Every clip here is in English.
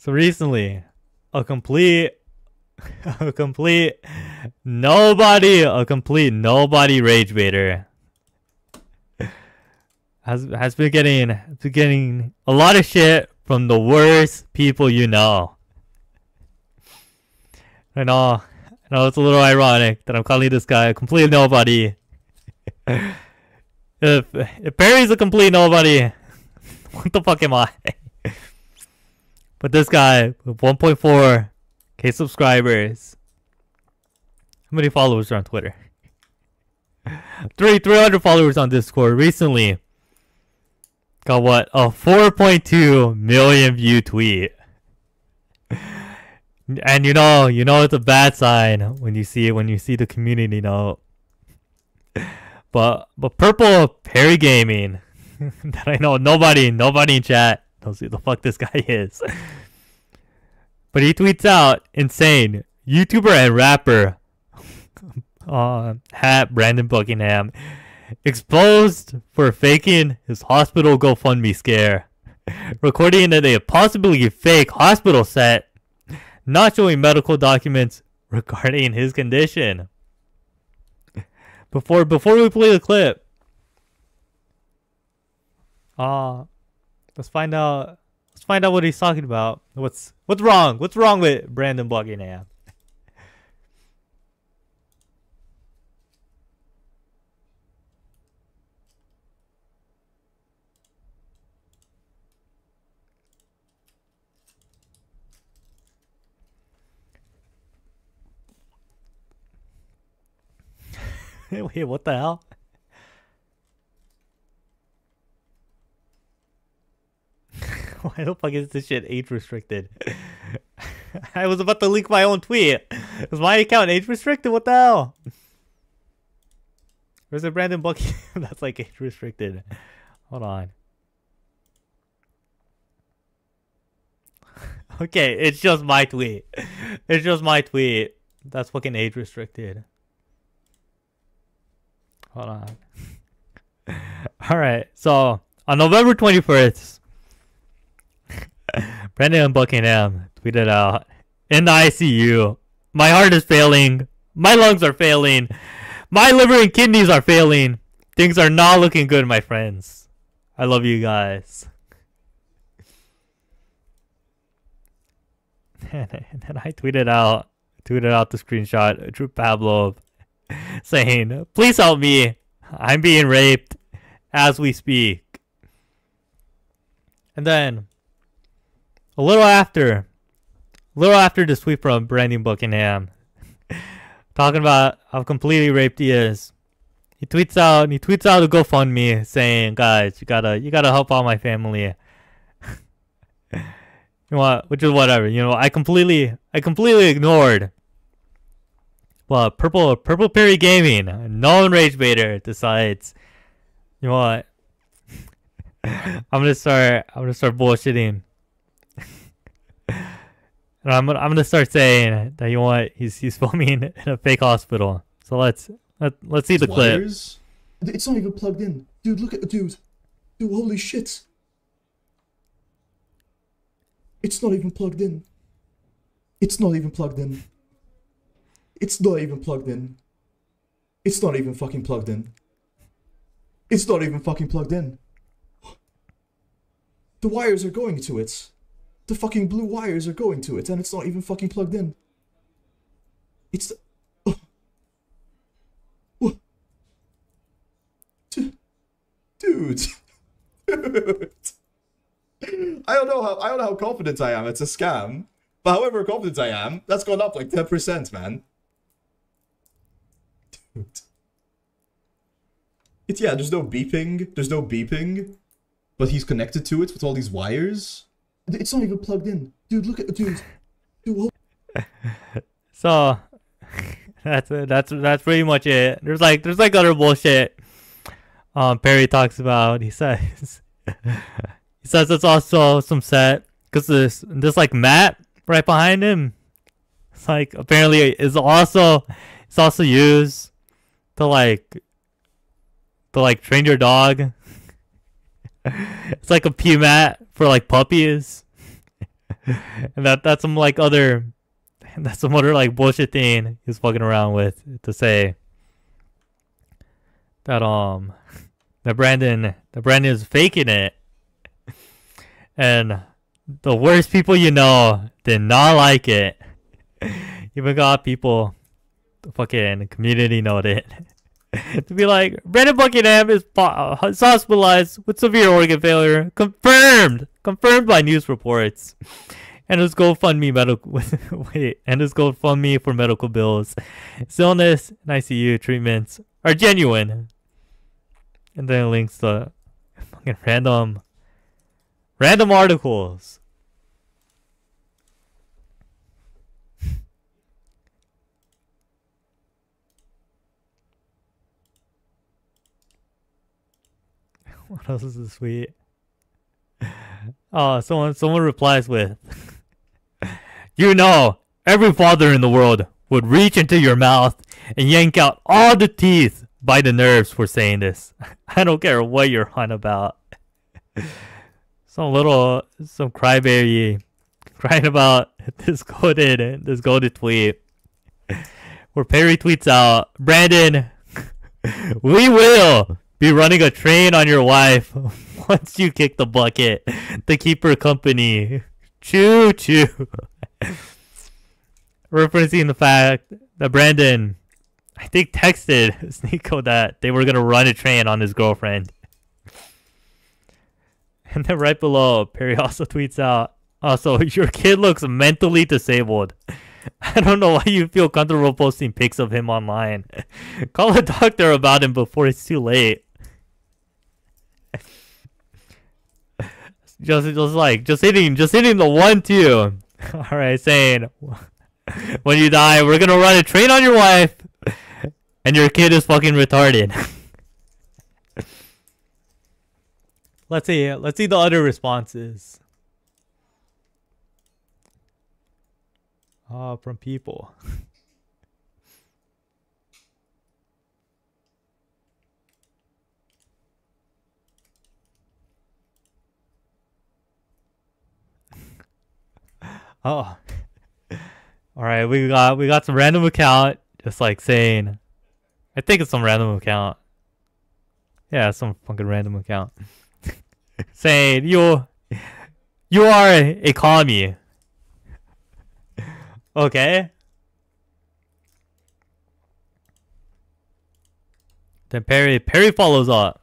So recently, a complete nobody rage baiter has been getting a lot of shit from the worst people you know. I know it's a little ironic that I'm calling this guy a complete nobody. If Parry's a complete nobody, what the fuck am I? But this guy with 1.4k subscribers. How many followers are on Twitter? 300 followers on Discord. Recently got what? A 4.2 million view tweet. And you know it's a bad sign when you see the community note. But purple Parry Gaming that I know nobody in chat knows who the fuck this guy is. But he tweets out, insane YouTuber and rapper Brandon Buckingham exposed for faking his hospital GoFundMe scare, recording in a possibly fake hospital set, not showing medical documents regarding his condition. Before we play the clip, let's find out what he's talking about. What's wrong? What's wrong with Brandon Buckingham? Wait, what the hell? Why the fuck is this shit age restricted? I was about to leak my own tweet. Is my account age restricted? What the hell? Where's the Brandon Buckingham that's like age restricted? Hold on. Okay, it's just my tweet. It's just my tweet. That's fucking age restricted. Hold on. Alright, so on November 21st, Brandon Buckingham tweeted out, in the ICU, my heart is failing, my lungs are failing, my liver and kidneys are failing. Things are not looking good, my friends. I love you guys. And then I tweeted out the screenshot, Drew Pavlov, saying, please help me. I'm being raped as we speak. And then a little after this tweet from Brandon Buckingham talking about how completely raped he is, he tweets out a GoFundMe saying, guys, you gotta help out my family. You know what? Which is whatever. You know, I completely ignored. Well, purple Parry Gaming, known rage baiter, decides, you know what? I'm gonna start bullshitting. And I'm gonna start saying that, you know what, he's filming in a fake hospital. So let's see the clip. It's not even plugged in, dude. Look at the dude. Holy shit! It's not even plugged in. It's not even plugged in. It's not even plugged in. It's not even fucking plugged in. It's not even fucking plugged in. The wires are going to it. The fucking blue wires are going to it, and it's not even fucking plugged in. It's the... Oh. Dude. Dude. I don't know how confident I am. It's a scam. But however confident I am, that's gone up like 10%, man. Dude. Yeah, there's no beeping. There's no beeping. But he's connected to it with all these wires. It's not even plugged in. Dude, look at the dude. So that's pretty much it. There's like other bullshit Parry talks about. He says it's also some set because this like mat right behind him, it's like apparently it's also used to like train your dog. It's like a pee mat for like puppies. And that's some like other, that's some other like bullshit thing he's fucking around with to say that that Brandon is faking it, and the worst people you know did not like it. Even got people, the fucking community noted, to be like, Brandon Buckingham is hospitalized with severe organ failure, confirmed by news reports, and his GoFundMe for medical bills, his illness and ICU treatments are genuine. And then it links to fucking random articles. What else is this sweet? Oh, someone replies with, you know, every father in the world would reach into your mouth and yank out all the teeth by the nerves for saying this. I don't care what you're on about. Some crybaby crying about this goated tweet where Parry tweets out, Brandon, we will be running a train on your wife once you kick the bucket to keep her company. Choo choo. Referencing the fact that Brandon, I think, texted Sneeko that they were going to run a train on his girlfriend. And then right below, Parry also tweets out, also, your kid looks mentally disabled. I don't know why you feel comfortable posting pics of him online. Call a doctor about him before it's too late. Just hitting the 1-2. Alright, saying, when you die, we're gonna run a train on your wife, and your kid is fucking retarded. Let's see the other responses. From people. Oh. Alright, we got some random account just like saying, I think it's some random account. Yeah, some fucking random account. Saying you are a commie. Okay. Then Parry follows up.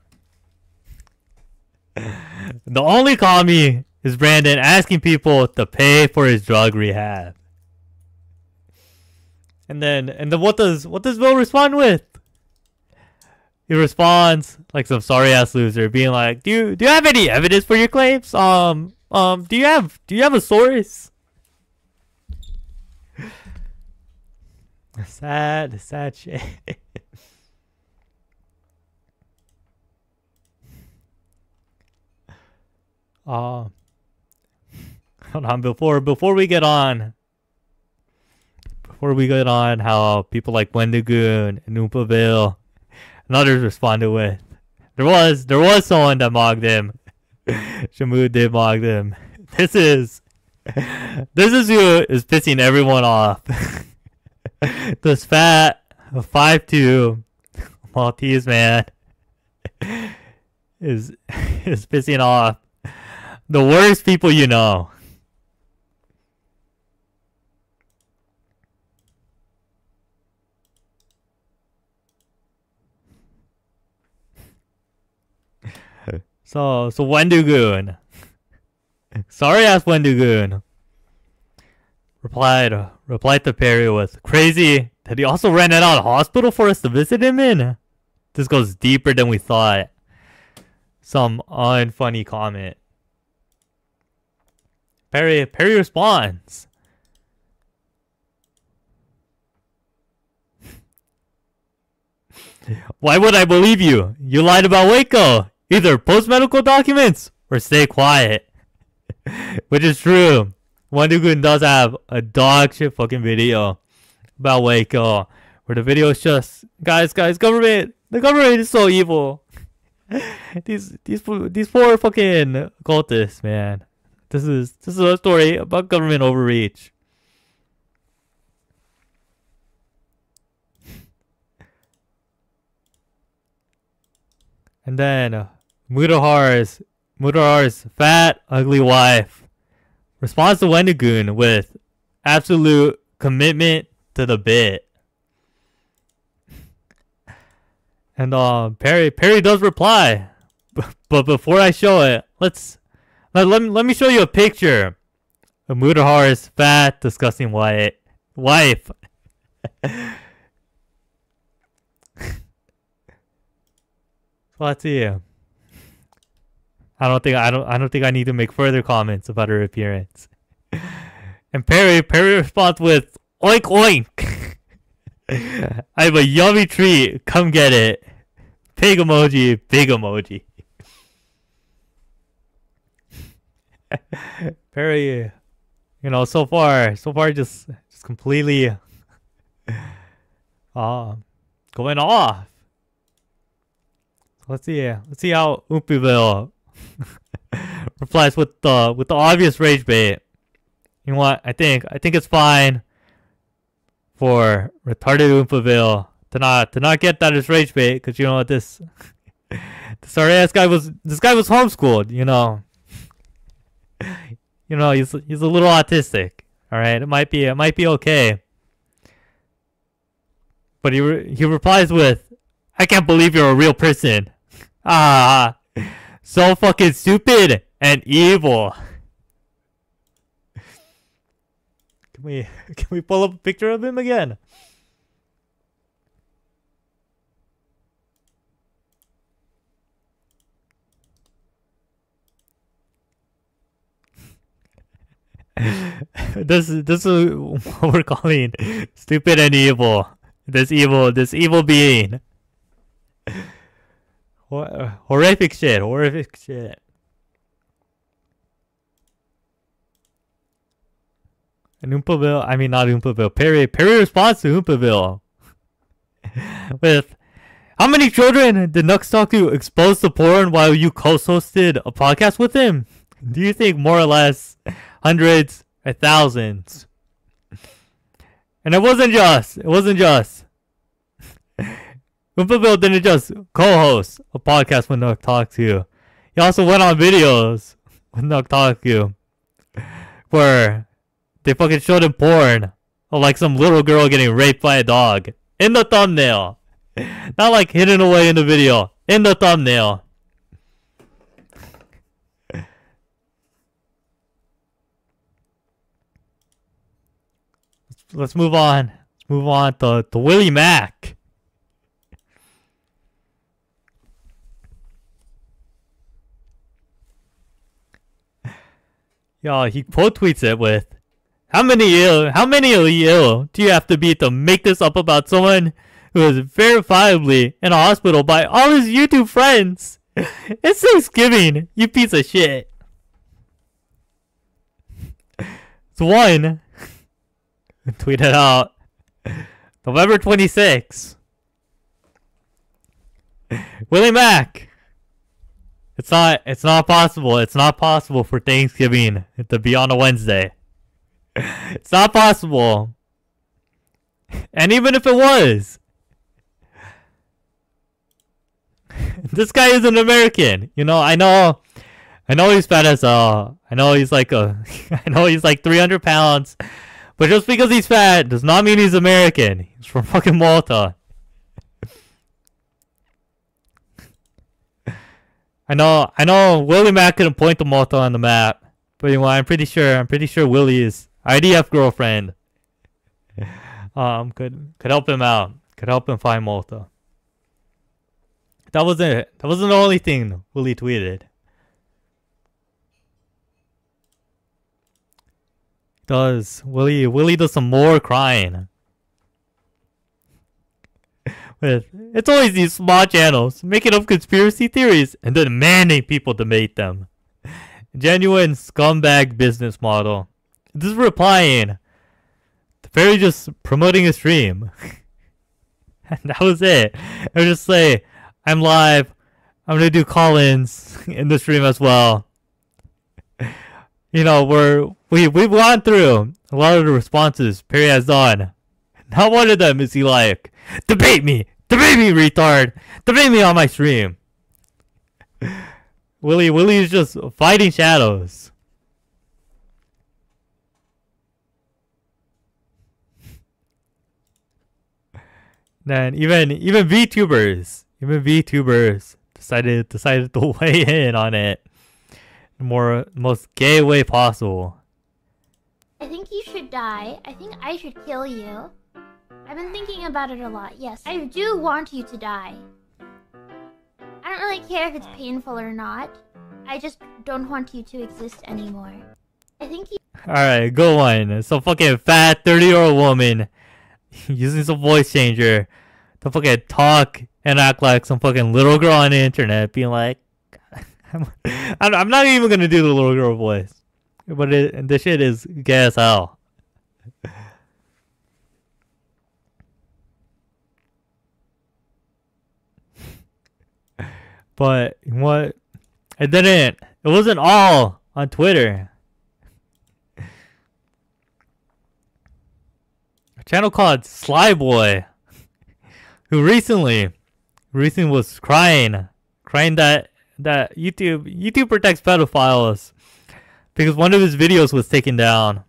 The only commie is Brandon asking people to pay for his drug rehab. And then what does Will respond with? He responds like some sorry ass loser, being like, Do you have any evidence for your claims? Do you have a source? Sad shit. Hold on, before we get on how people like Wendigoon and oompaville and others responded with, there was someone that mocked him. Shamu did mock him. This is who is pissing everyone off. This fat 5'2" Maltese man is pissing off the worst people you know. So Wendigoon, sorry ass Wendigoon, replied to Parry with, crazy that he also rented out a hospital for us to visit him in. This goes deeper than we thought. Some unfunny comment. Parry responds, why would I believe you? You lied about Waco. Either post medical documents or stay quiet. Which is true. Wendigoon does have a dog shit fucking video about Waco, where the video is just, guys, government, the government is so evil. These poor fucking cultists, man. This is a story about government overreach. And then Mudahar's fat, ugly wife responds to Wendigoon with absolute commitment to the bit. And Parry does reply, but before I show it, let me show you a picture of Mudahar's fat, disgusting wife. Let's see. I don't think I need to make further comments about her appearance. And Parry responds with oink oink. I have a yummy treat. Come get it. Pig emoji, big emoji. Parry, so far just completely going off. Let's see how oompaville replies with the obvious rage bait. You know what? I think it's fine for retarded oompaville to not get that as rage bait, because this sorry ass guy was homeschooled. He's a little autistic. All right, it might be okay. But he replies with, "I can't believe you're a real person. Ah, so fucking stupid and evil." Can we pull up a picture of him again? This is what we're calling stupid and evil. This evil being. Horrific shit. And oompaville, I mean not oompaville. Parry responds to oompaville with, "How many children did Nux talk to expose to porn while you co-hosted a podcast with him? Do you think more or less hundreds or thousands?" And it wasn't just. oompaville didn't just co-host a podcast with Nux talk to. He also went on videos with Nux talk to where they fucking showed him porn of like some little girl getting raped by a dog in the thumbnail. Not like hidden away in the video. In the thumbnail. Let's move on. Let's move on to WillyMac. Yo, he quote tweets it with, How many ill do you have to be to make this up about someone who is verifiably in a hospital by all his YouTube friends? It's Thanksgiving, you piece of shit. It's one. Tweeted out November 26th. WillyMac. It's not possible. It's not possible for Thanksgiving to be on a Wednesday. It's not possible. And even if it was, this guy is an American. I know he's fat as I know he's like I know he's like 300 pounds. But just because he's fat does not mean he's American. He's from fucking Malta. I know WillyMac couldn't point to Malta on the map. But I'm pretty sure Willy is IDF girlfriend. Could help him out. Could help him find Malta. That wasn't the only thing Willy tweeted. Willy does some more crying. It's always these small channels making up conspiracy theories and then demanding people debate them. Genuine scumbag business model. This is replying to Parry just promoting a stream. And that was it. I would just say, I'm live. I'm gonna do call-ins in the stream as well. you know, we've gone through a lot of the responses Perry has done. Not one of them is he like, debate me, retard, debate me on my stream. Willy is just fighting shadows. Then even VTubers decided to weigh in on it in the most gay way possible. I think you should die. I think I should kill you. I've been thinking about it a lot. Yes, I do want you to die. I don't really care if it's painful or not. I just don't want you to exist anymore. I think you... Alright, go on. Some fucking fat 30-year-old woman using some voice changer to fucking talk and act like some fucking little girl on the internet, being like, I'm not even gonna do the little girl voice, but this shit is gay as hell. But what? It wasn't all on Twitter. A channel called Slyboy, who recently was crying that YouTube protects pedophiles because one of his videos was taken down.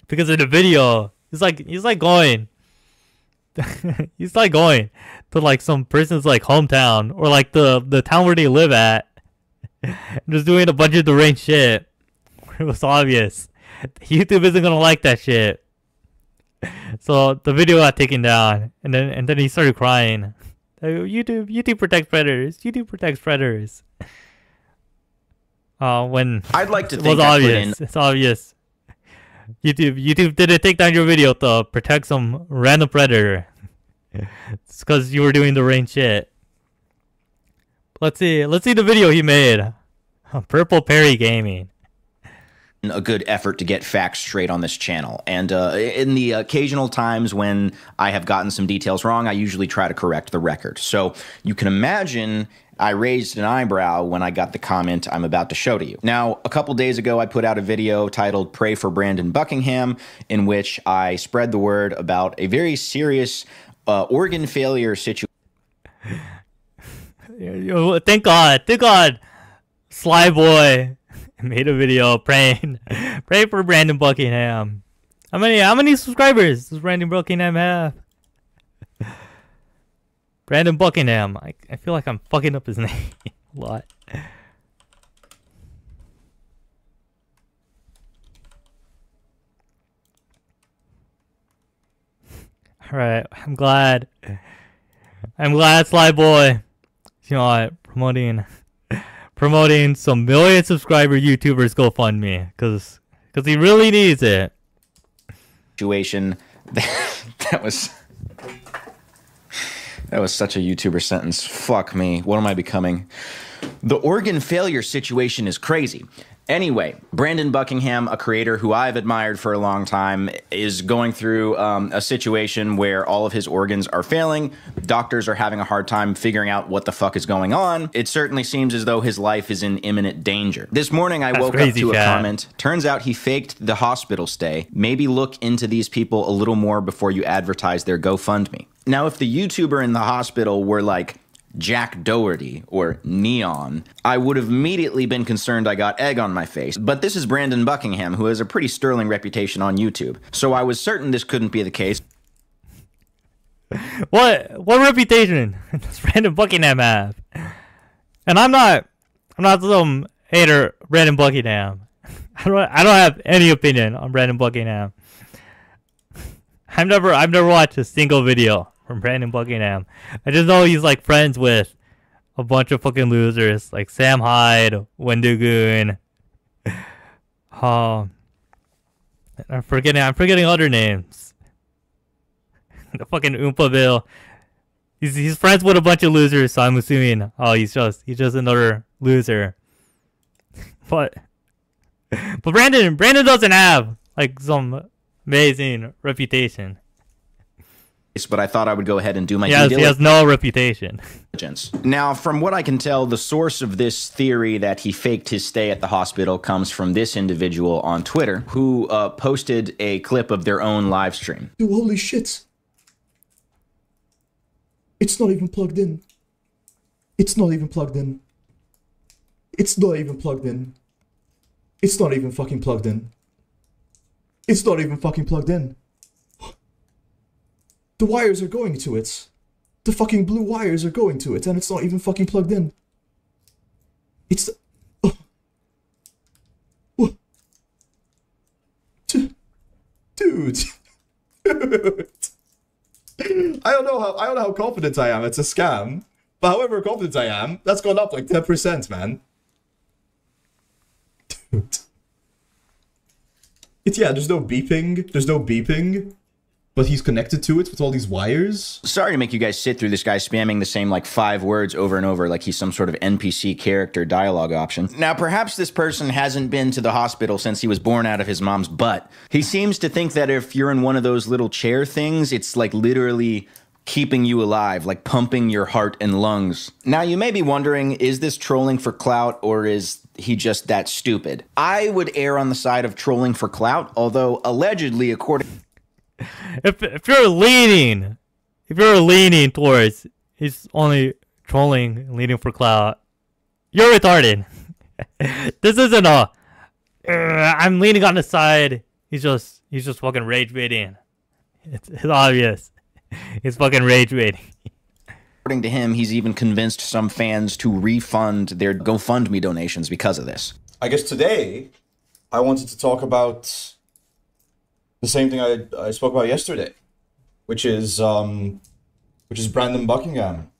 Because in the video, he's like going to like some person's like hometown or like the town where they live at, just doing a bunch of deranged shit. It was obvious YouTube isn't gonna like that shit. So the video got taken down, and then he started crying. YouTube protects predators. YouTube protects predators. When I'd like to it think was obvious. It's obvious. YouTube didn't take down your video to protect some random predator. It's because you were doing the rain shit. Let's see the video he made. Purple Parry Gaming. A good effort to get facts straight on this channel, and in the occasional times when I have gotten some details wrong, I usually try to correct the record. So you can imagine I raised an eyebrow when I got the comment I'm about to show to you. Now, a couple days ago, I put out a video titled "Pray for Brandon Buckingham," in which I spread the word about a very serious organ failure situation. Thank God, Slyboy made a video praying for Brandon Buckingham. How many subscribers does Brandon Buckingham have? Brandon Buckingham. I feel like I'm fucking up his name a lot. Alright, I'm glad Slyboy, you know, promoting some million subscriber YouTubers GoFundMe, because he really needs it. Situation that was such a YouTuber sentence. Fuck me. What am I becoming? The organ failure situation is crazy. Anyway, Brandon Buckingham, a creator who I've admired for a long time, is going through a situation where all of his organs are failing. Doctors are having a hard time figuring out what the fuck is going on. It certainly seems as though his life is in imminent danger. This morning, I woke up to a comment. Turns out he faked the hospital stay. Maybe look into these people a little more before you advertise their GoFundMe. Now, if the YouTuber in the hospital were like Jack Doherty or Neon, I would have immediately been concerned I got egg on my face. But this is Brandon Buckingham, who has a pretty sterling reputation on YouTube. So I was certain this couldn't be the case. What reputation does Brandon Buckingham have? And I'm not some hater of Brandon Buckingham. I don't have any opinion on Brandon Buckingham. I've never watched a single video from Brandon Buckingham. I just know he's like friends with a bunch of fucking losers like Sam Hyde, Wendigoon. I'm forgetting other names. The fucking oompaville. He's friends with a bunch of losers, so I'm assuming he's just another loser. But Brandon doesn't have like some amazing reputation. but I thought I would go ahead and do my He has no reputation. Now, from what I can tell, the source of this theory that he faked his stay at the hospital comes from this individual on Twitter who posted a clip of their own live stream. Dude, holy shit. It's not even plugged in. It's not even plugged in. It's not even plugged in. It's not even fucking plugged in. It's not even fucking plugged in. The wires are going to it. The fucking blue wires are going to it, and it's not even fucking plugged in. It's... Dude. Dude. I don't know how confident I am. It's a scam. But however confident I am, that's gone up like 10%, man. Dude. Yeah, there's no beeping. There's no beeping. But he's connected to it with all these wires. Sorry to make you guys sit through this guy spamming the same like 5 words over and over like he's some sort of NPC character dialogue option. Now, perhaps this person hasn't been to the hospital since he was born out of his mom's butt. He seems to think that if you're in one of those little chair things, it's like literally keeping you alive, like pumping your heart and lungs. Now, you may be wondering, is this trolling for clout or is he just that stupid? I would err on the side of trolling for clout, although allegedly, according... If you're leaning towards he's only trolling, leaning for clout, you're retarded. This isn't a I'm leaning on the side. He's just fucking rage baiting. It's obvious. He's fucking rage baiting. According to him, he's even convinced some fans to refund their GoFundMe donations because of this. I guess today I wanted to talk about the same thing I spoke about yesterday, which is Brandon Buckingham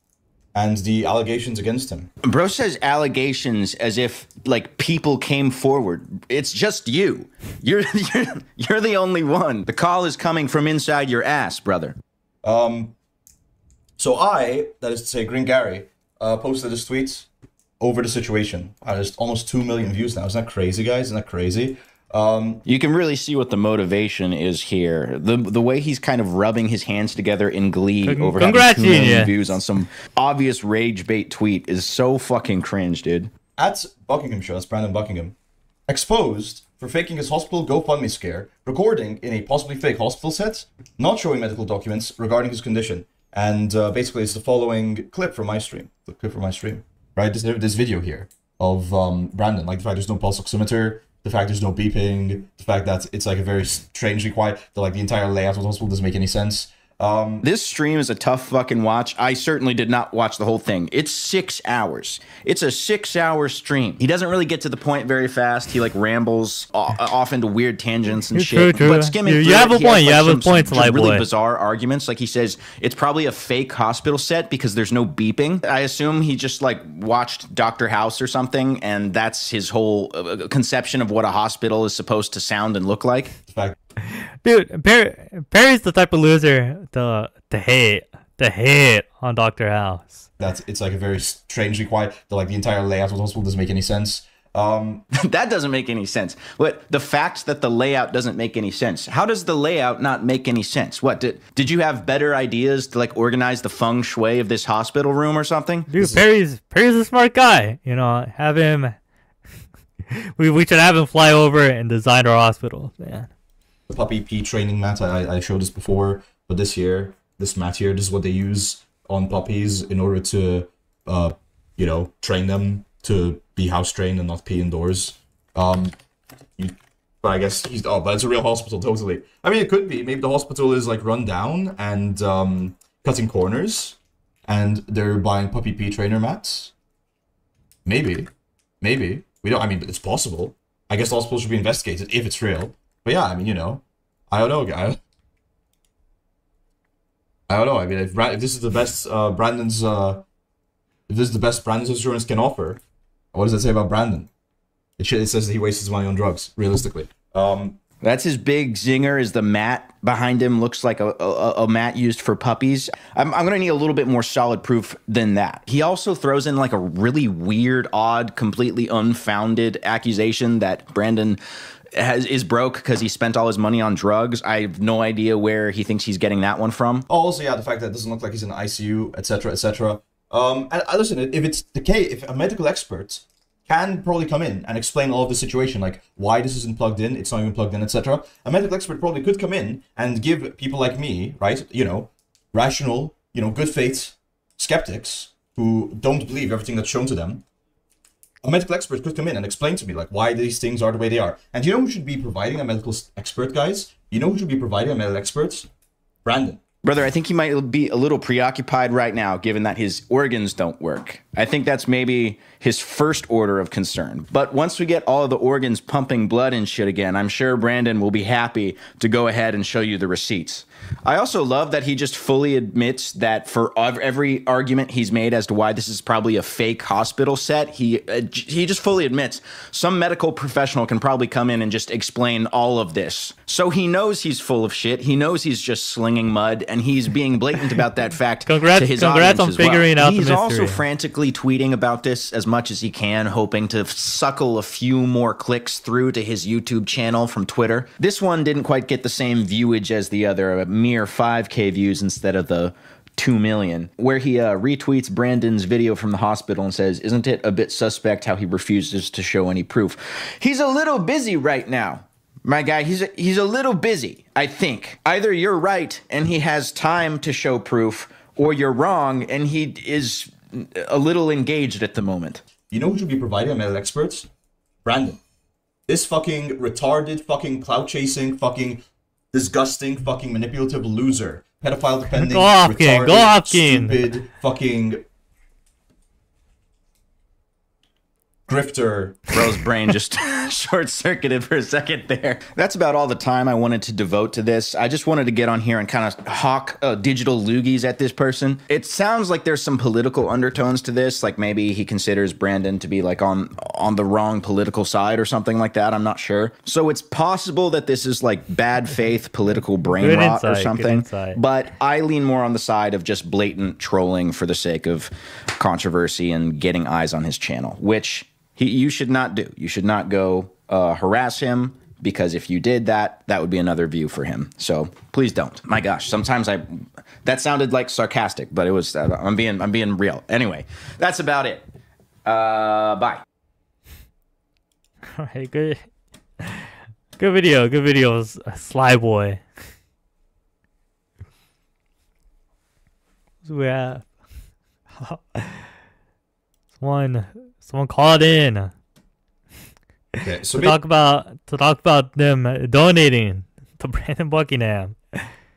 and the allegations against him. Bro says allegations as if like people came forward. It's just you. You're the only one. The call is coming from inside your ass, brother. So that is to say, Green Gary, posted this tweet over the situation. There's almost 2 million views now. Isn't that crazy, guys? Isn't that crazy? You can really see what the motivation is here. The way he's kind of rubbing his hands together in glee over having 2 million views on some obvious rage bait tweet is so fucking cringe, dude. At Buckingham Show, that's Brandon Buckingham, exposed for faking his hospital GoFundMe scare, recording in a possibly fake hospital set, not showing medical documents regarding his condition. And basically it's the following clip from my stream. The clip from my stream. Right? This video here of Brandon. Like the fact there's no pulse oximeter, the fact there's no beeping, the fact that it's like a very strangely quiet, like the entire layout of the hospital doesn't make any sense. This stream is a tough fucking watch. I certainly did not watch the whole thing. It's 6 hours. It's a 6-hour stream. He doesn't really get to the point very fast. He like rambles off into weird tangents and shit. True. But skimming through you have a point. Like you have a point, some really bizarre arguments. Like he says, it's probably a fake hospital set because there's no beeping. I assume he just like watched Dr. House or something, and that's his whole conception of what a hospital is supposed to sound and look like. Dude, Parry's the type of loser to hate on Dr. House. It's like a very strangely quiet, like the entire layout of the hospital doesn't make any sense. That doesn't make any sense. What, the fact that the layout doesn't make any sense? How does the layout not make any sense? What, did you have better ideas to like organize the feng shui of this hospital room or something? Dude, Parry's a smart guy. You know, have him. we should have him fly over and design our hospitals, man. The puppy pee training mat, I showed this before, but this mat here, this is what they use on puppies in order to, train them to be house trained and not pee indoors. But I guess but it's a real hospital, totally. I mean, it could be. Maybe the hospital is like run down and cutting corners, and they're buying puppy pee trainer mats. Maybe. We don't. I mean, it's possible. I guess the hospital should be investigated if it's real. But yeah, I mean, I don't know, guy. I don't know. I mean, if this is the best Brandon's insurance can offer, what does that say about Brandon? It says that he wastes his money on drugs. Realistically, that's his big zinger. Is the mat behind him looks like a mat used for puppies? I'm gonna need a little bit more solid proof than that. He also throws in like a really weird, odd, completely unfounded accusation that Brandon is broke because he spent all his money on drugs. I have no idea where he thinks he's getting that one from. Also, yeah, the fact that it doesn't look like he's in the ICU, etc., etc. And listen, if it's the case, if a medical expert can probably come in and explain all of the situation, like why this isn't plugged in, it's not even plugged in, etc. A medical expert probably could come in and give people like me, right, you know, rational, you know, good faith skeptics who don't believe everything that's shown to them. A medical expert could come in and explain to me, like, why these things are the way they are. And you know who should be providing a medical expert, guys? You know who should be providing a medical expert? Brandon. Brother, I think he might be a little preoccupied right now, given that his organs don't work. I think that's maybe his first order of concern. But once we get all of the organs pumping blood and shit again, I'm sure Brandon will be happy to go ahead and show you the receipts. I also love that he just fully admits that for every argument he's made as to why this is probably a fake hospital set, he just fully admits some medical professional can probably come in and just explain all of this. So he knows he's full of shit. He knows he's just slinging mud, and he's being blatant about that fact to his audience on as well. figuring out the mystery. He's also frantically tweeting about this as much as he can, hoping to suckle a few more clicks through to his YouTube channel from Twitter. This one didn't quite get the same viewage as the other, a mere 5K views instead of the 2 million, where he retweets Brandon's video from the hospital and says, "Isn't it a bit suspect how he refuses to show any proof?" He's a little busy right now, my guy. He's a little busy, I think. Either you're right and he has time to show proof, or you're wrong and he is a little engaged at the moment. You know who should be providing a medical experts? Brandon. This fucking retarded, fucking clout chasing, fucking disgusting, fucking manipulative loser. Pedophile depending, retarded, stupid, fucking grifter. Bro's brain just short-circuited for a second there. That's about all the time I wanted to devote to this. I just wanted to get on here and kind of hawk digital loogies at this person. It sounds like there's some political undertones to this, like maybe he considers Brandon to be like on the wrong political side or something like that. I'm not sure. So it's possible that this is like bad faith political brain rot or something. But I lean more on the side of just blatant trolling for the sake of controversy and getting eyes on his channel, which you should not do. You should not go harass him, because if you did that, that would be another view for him. So please don't. My gosh, sometimes that sounded like sarcastic, but it was. I'm being real. Anyway, that's about it. Bye. All right, good video. Good videos, Sly Boy. So we have someone called in. Okay, so to talk about them donating to Brandon Buckingham.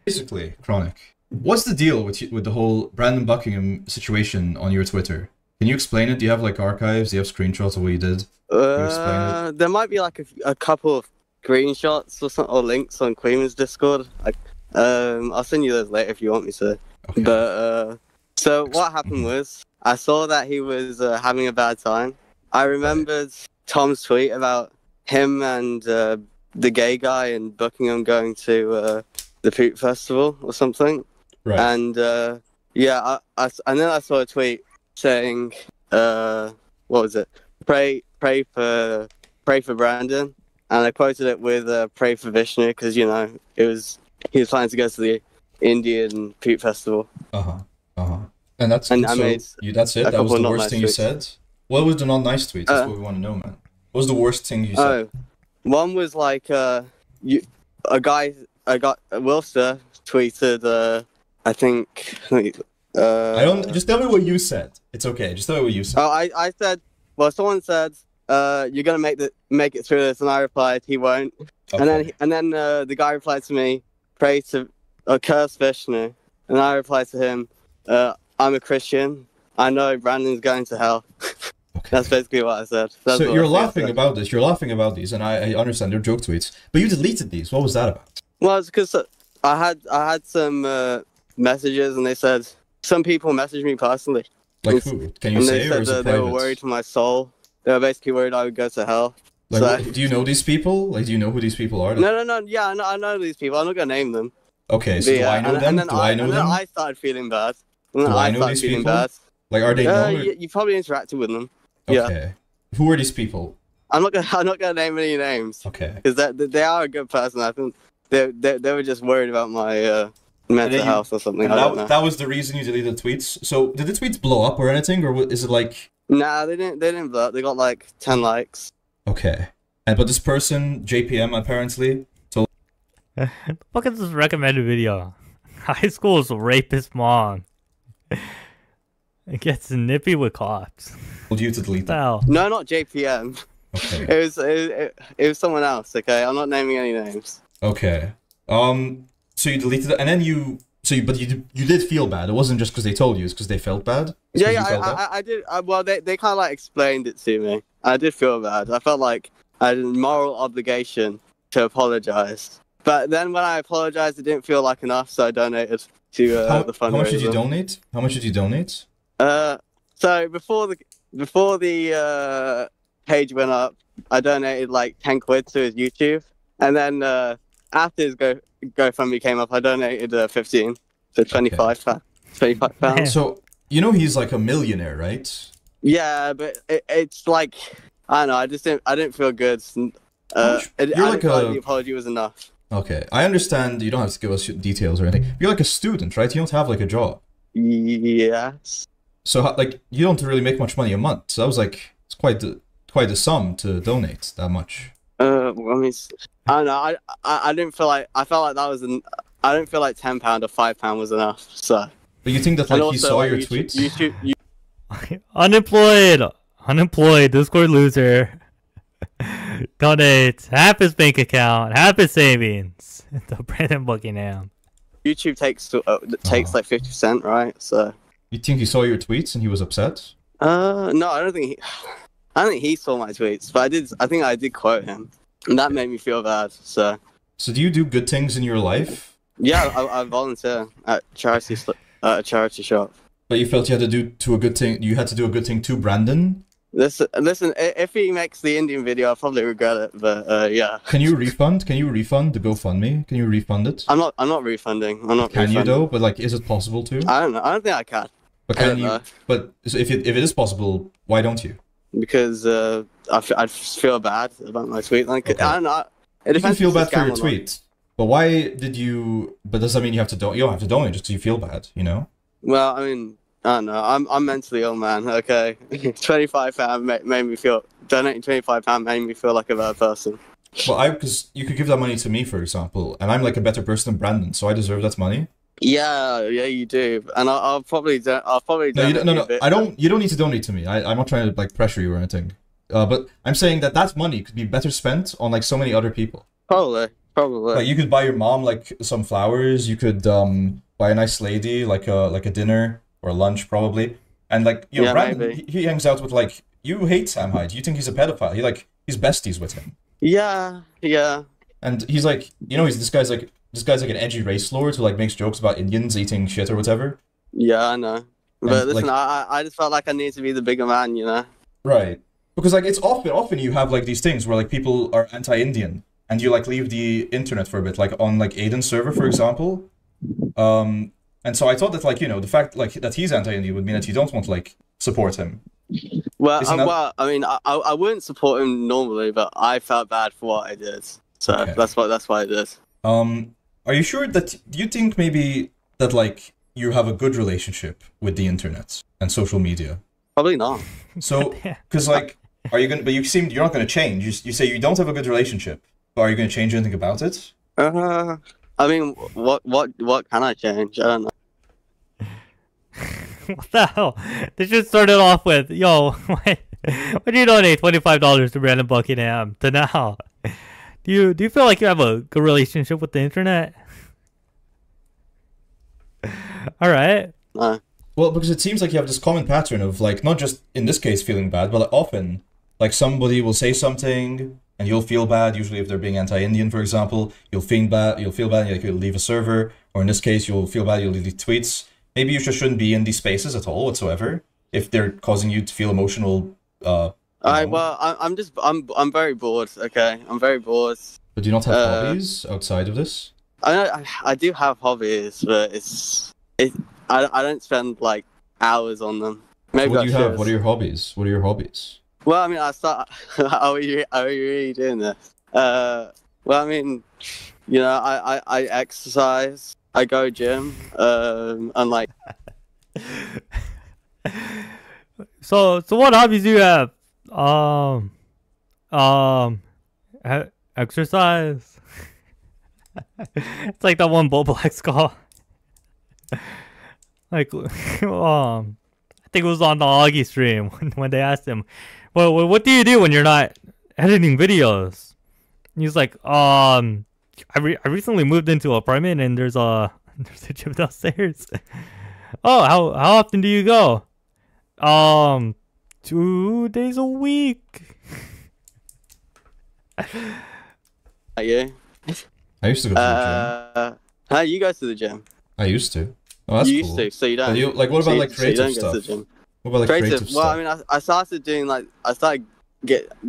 Basically, Chronic, what's the deal with the whole Brandon Buckingham situation on your Twitter? Can you explain it? Do you have like archives? Do you have screenshots of what you did? Can you explain it? There might be like a couple of screenshots or links on Queen's Discord. I'll send you those later if you want me to. Okay. But so what happened was, I saw that he was having a bad time. I remembered Tom's tweet about him and the gay guy in Buckingham going to the Poop Festival or something. Right. And yeah, and then I saw a tweet saying, what was it? Pray for Brandon. And I quoted it with pray for Vishnu, because you know he was planning to go to the Indian Poop Festival. And that's it. That was the worst thing you said. What was the not nice tweet? That's what we want to know, man. What was the worst thing you said? One was like Wilster tweeted. I think. I don't. Just tell me what you said. It's okay. Just tell me what you said. Oh, I said. Well, someone said, "You're gonna make it through this," and I replied, "He won't." Okay. And then the guy replied to me, "Pray to curse Vishnu," and I replied to him, "I'm a Christian. I know Brandon's going to hell." Okay. That's basically what I said. So you're laughing about this. You're laughing about these, and I understand they're joke tweets. But you deleted these. What was that about? Well, it's because I had some messages, and they said some people messaged me personally. Like who? Can you say, or is it private? They were worried for my soul. They were basically worried I would go to hell. Like, so, do you know these people? Like, do you know who these people are? No. Yeah, I know these people. I'm not gonna name them. Okay, so do I know them? Do I know them? And then I started feeling bad. Do I know these people? Like, are they known? You probably interacted with them. Okay. Yeah. Who are these people? I'm not gonna name any names. Okay. Because they are a good person. I think they were just worried about my mental health or something. And I don't know. that was the reason you deleted tweets. So did the tweets blow up or anything, or is it like? Nah, they didn't blow up. They got like 10 likes. Okay. But this person, JPM, apparently. So. Look at this recommended video. High school's rapist mom. It gets nippy with cops. Told you to delete that. Wow. No, not JPM. Okay. It was someone else. Okay, I'm not naming any names. Okay. So you deleted it, and then but you did feel bad. It wasn't just because they told you; it's because they felt bad. I did. Well, they kind of like explained it to me. I did feel bad. I felt like I had a moral obligation to apologize. But then when I apologized, it didn't feel like enough, so I donated to the fundraiser. How much did you donate? How much did you donate? So before the page went up, I donated like 10 quid to his YouTube, and then after his GoFundMe came up, I donated 15, so 25 pounds. So you know he's like a millionaire, right? Yeah, but it's like I don't know. I didn't feel good. I didn't feel like the apology was enough. Okay, I understand you don't have to give us details or anything. You're like a student, right? You don't have like a job. Yes. So like you don't really make much money a month. So that was like it's quite a sum to donate that much. I mean, I don't know. I didn't feel like I felt like that was I didn't feel like £10 or £5 was enough. So. But you think that like he saw your tweets? Unemployed Discord loser. Donates half his bank account, half his savings to Brandon Buckingham. YouTube takes like 50%, right? So. You think he saw your tweets and he was upset? No, I don't think he saw my tweets, but I think I did quote him, and that made me feel bad. So do you do good things in your life? Yeah, I volunteer at a charity shop. But you felt you had to do a good thing. You had to do a good thing to Brandon. Listen. If he makes the Indian video, I'll probably regret it. But yeah. Can you refund? Can you refund the GoFundMe? Can you refund it? I'm not refunding. Can you though? But like, is it possible to? I don't know. I don't think I can. But can you? But if it is possible, why don't you? Because I feel bad about my tweet. Like okay. I don't know. You can feel bad for your tweet, but why did you? But does that mean you have to You don't have to donate just because you feel bad, you know? Well, I mean, I don't know. I'm mentally ill, man. Okay, £25 made me feel. Donating £25 made me feel like a bad person. Well, because you could give that money to me, for example, and I'm like a better person than Brandon, so I deserve that money. Yeah, you do, and I'll probably no. I don't. You don't need to donate to me. I'm not trying to like pressure you or anything. But I'm saying that money could be better spent on like so many other people. Probably. Like you could buy your mom like some flowers. You could buy a nice lady like a dinner or a lunch probably. And like you know, Brandon, he hangs out with like you hate Sam Hyde. You think he's a pedophile. He's besties with him. Yeah. And he's like this guy's like an edgy race lord who like makes jokes about Indians eating shit or whatever. Yeah, I know. But listen, like, I just felt like I need to be the bigger man, you know? Right. Because like it's often you have like these things where like people are anti-Indian and you like leave the internet for a bit, like on like Aiden's server, for example. And so I thought that like, you know, the fact like that he's anti-Indian would mean that you don't want to like support him. Well, well, I mean, I wouldn't support him normally, but I felt bad for what I did. So okay. that's why I did. Are you sure that, do you think maybe that like you have a good relationship with the internet and social media? Probably not. So, because like, you're not going to change. You say you don't have a good relationship, but are you going to change anything about it? I mean, what can I change? I don't know. What the hell? This just started off with, yo, when you donate $25 to Brandon Buckingham to now, do you feel like you have a good relationship with the internet? All right. Well, because it seems like you have this common pattern of like not just in this case feeling bad, but like, often like somebody will say something and you'll feel bad. Usually, if they're being anti-Indian, for example, you'll feel bad. Like you'll leave a server, or in this case, you'll feel bad. You'll delete tweets. Maybe you just shouldn't be in these spaces at all whatsoever if they're causing you to feel emotional. Well, I'm very bored. Okay, I'm very bored. But do you not have hobbies outside of this? I do have hobbies, but I don't spend like hours on them. Maybe What do you have? What are your hobbies? Well, I mean, are we really doing this? Well, I mean, you know, I exercise, I go gym, and like. So what hobbies do you have? Exercise. It's like that one Bo Black's call. Like, I think it was on the Augie stream when they asked him, "Well, what do you do when you're not editing videos?" And he's like, I recently moved into an apartment and there's a gym downstairs." "Oh, how often do you go?" 2 days a week." Are you? I used to go to the gym. How you go to the gym? I used to. Oh, that's You cool. used to, so you don't. But you, like, what about like So you creative don't go to the stuff? gym. What about like creative Well, stuff? I mean, I started doing like I've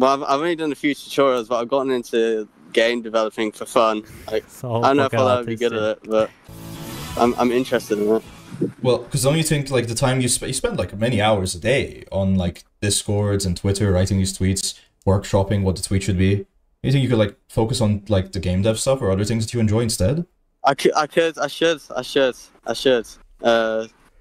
only done a few tutorials, but I've gotten into game developing for fun. Like, So I don't know if fucking I'll ever be good at it, but I'm interested in it. Well, because don't you think like the time you spend like many hours a day on like Discords and Twitter writing these tweets, workshopping what the tweet should be? You think you could like focus on like the game dev stuff or other things that you enjoy instead? I should. I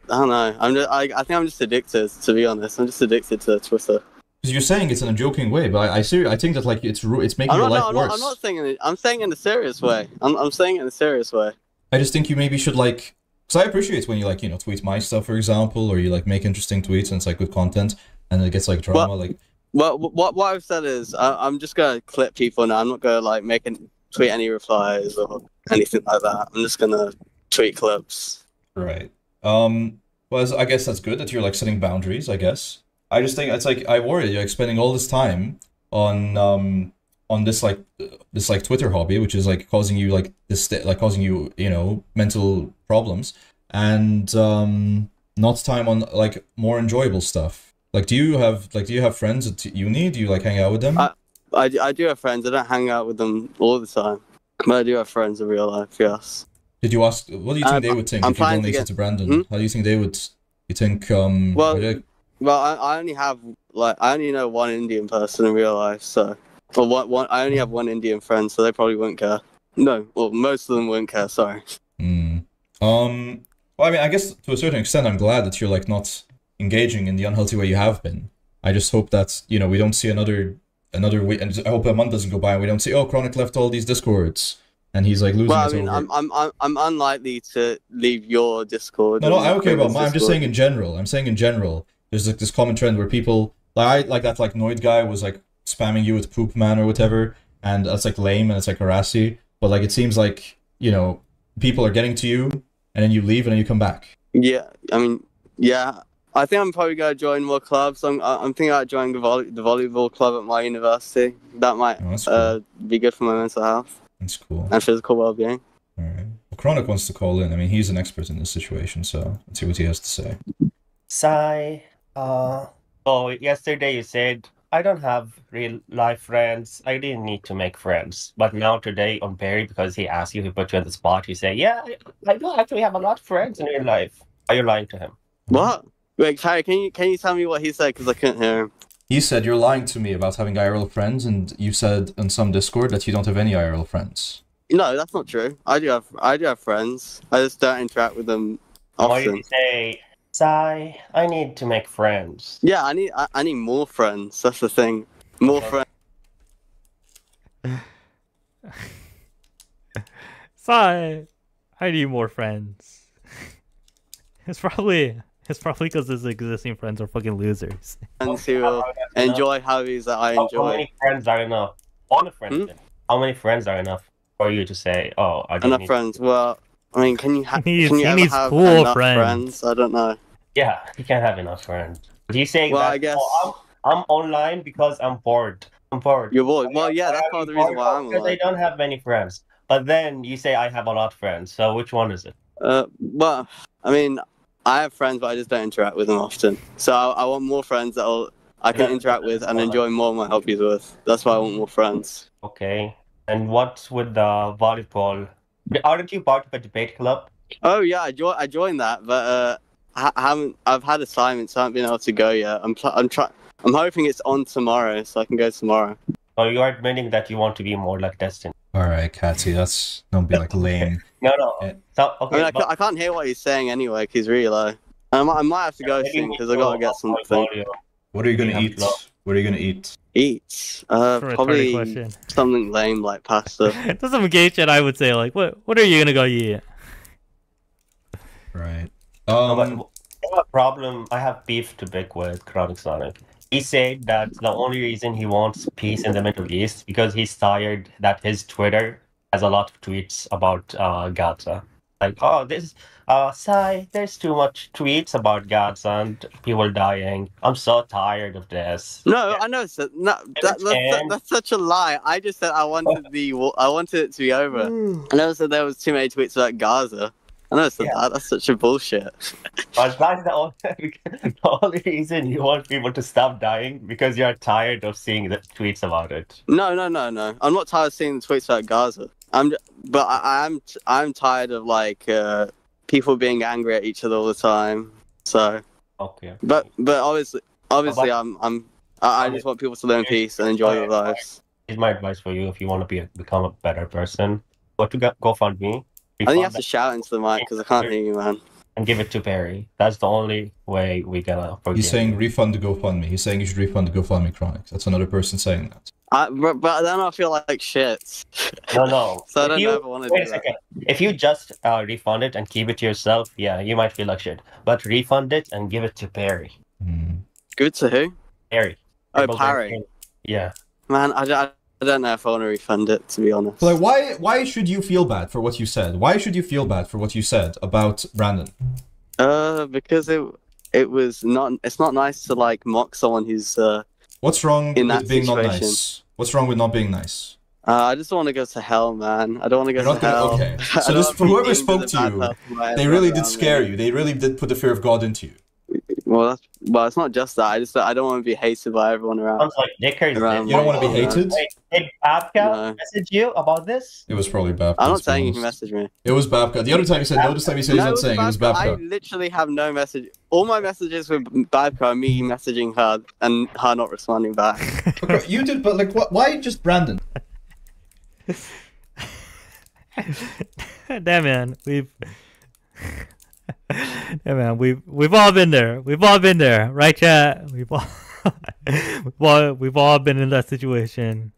don't know. I think I'm just addicted. To be honest, I'm just addicted to Twitter. Because you're saying it's in a joking way, but I think that like it's making your life worse. I'm not saying it. I'm saying it in a serious way. I'm saying it in a serious way. I just think you maybe should like, because I appreciate when you like, you know, tweet my stuff, for example, or you like make interesting tweets and it's like good content and it gets like drama. Well, what I've said is I'm just gonna clip people now. I'm not gonna like tweet any replies or anything like that. I'm just gonna tweet clips. Right. Well, I guess that's good that you're like setting boundaries, I guess. I just think it's like I worry you're like spending all this time on this Twitter hobby, which is like causing you like you know, mental problems, and not time on like more enjoyable stuff. Like, do you have friends at uni? Do you like hang out with them? I do have friends. I don't hang out with them all the time, but I do have friends in real life. Yes. Did you ask? What do you think they would think if you donated to Brandon? How do you think they would? You think Well, I only know one Indian person in real life, so I only have one Indian friend, so they probably wouldn't care. No, well, most of them wouldn't care. Sorry. Well, I mean, I guess to a certain extent, I'm glad that you're like not engaging in the unhealthy way you have been. I just hope that, you know, we don't see another week, and I hope a month doesn't go by and we don't see, oh, Chronic left all these Discords and he's like losing. Well, I mean, I'm unlikely to leave your Discord. No, I don't care about mine. I'm just saying in general. I'm saying in general, there's like this common trend where people like that like Noid guy was like spamming you with poop man or whatever, and that's like lame and it's like harassy. But like it seems like, you know, people are getting to you and then you leave and then you come back. Yeah, I mean, yeah. I think I'm probably gonna join more clubs. I'm thinking about joining the volleyball club at my university. That might cool. Be good for my mental health. That's cool. And physical well-being. All right. Well, Chronic wants to call in. I mean, he's an expert in this situation, so let's see what he has to say. Sai, yesterday you said, I don't have real life friends. I didn't need to make friends. But now today on Parry, because he asked you, he put you on the spot, you say, yeah, I do actually have a lot of friends in real life. Are you lying to him? What? Wait, Parry, can you tell me what he said? Because I couldn't hear him. He said you're lying to me about having IRL friends, and you said on some Discord that you don't have any IRL friends. No, that's not true. I do have friends. I just don't interact with them often. Why did you say, Sai, I need to make friends? Yeah, I need more friends. That's the thing. More friends. Sai, I need more friends. It's probably because his existing friends are fucking losers. Friends who will enjoy hobbies that I enjoy. How many friends are enough? On a friend. How many friends are enough for you to say, oh, I don't enough need friends? Well, I mean, can you have cool enough friends? I don't know. Yeah, you can't have enough friends. Do you say Well, that, I guess I'm online because I'm bored. I'm bored. You're bored. Well, yeah, that's part of the reason why I'm because online. I don't have many friends. But then you say I have a lot of friends. So which one is it? Well, I mean, I have friends, but I just don't interact with them often. So I want more friends that I can interact with and enjoy more of my hobbies with. That's why I want more friends. Okay. And what's with the volleyball? Aren't you part of a debate club? Oh yeah, I joined that, but I've had assignments, so I haven't been able to go yet. I'm trying. I'm hoping it's on tomorrow, so I can go tomorrow. So you are admitting that you want to be more like Destiny. All right, Catty, don't be like lame. No. Yeah. So I okay, mean, I can't hear what he's saying anyway, 'cause he's really low. I might have to go soon because I gotta get something. What are you gonna Yeah, eat? no. What are you gonna eat? Eat. a retarded Probably question. something lame like pasta. To some gay shit, I would say like, what are you gonna go eat? Right. No, but I have a problem. I have beef to pick with Chronic Sonic. He said that the only reason he wants peace in the Middle East because he's tired that his Twitter has a lot of tweets about Gaza. Like, oh, there's too much tweets about Gaza and people dying. I'm so tired of this. No, I know. That's such a lie. I just said I wanted it to be over. I never said there was too many tweets about Gaza. I never said that. That's such a bullshit. But that's the only reason you want people to stop dying because you're tired of seeing the tweets about it. No. I'm not tired of seeing the tweets about Gaza. I'm tired of like people being angry at each other all the time. So. Okay. But obviously, I just want people to live in peace and enjoy their lives. Here's my advice for you: if you want to become a better person, go to GoFundMe. I think you have to shout into the mic because I can't hear you, man. And give it to Parry. That's the only way we're gonna forgive. He's saying refund the GoFundMe. He's saying you should refund the GoFundMe, Chronic. That's another person saying that. But then I feel like shit. No. So I don't ever want to do that. If you just refund it and keep it to yourself, yeah, you might feel like shit. But refund it and give it to Parry. Give it to who? Parry. Oh, Parry. Yeah. Man, I don't know if I want to refund it, to be honest. Like, why should you feel bad for what you said? Why should you feel bad for what you said about Brandon? Because it's not nice to like mock someone who's What's wrong in with that being situation. not nice? What's wrong with not being nice? I just want to go to hell, man. I don't want to go to hell. Okay. So this, for whoever spoke to you, they really did scare you. They really did put the fear of God into you. Well, it's not just that. I don't want to be hated by everyone around. Sounds like Dickers. You don't want to be hated? Did Babka message you about this? It was probably Babka. I'm not saying you can message me. It was Babka. The other time you said, no, this time you said he's not saying. It was Babka. I literally have no message. All my messages with Babka are me messaging her and her not responding back. Okay, you did, but like, why just Brandon? Damn, man, we've all been there. We've all been there, right, chat? We've all been in that situation.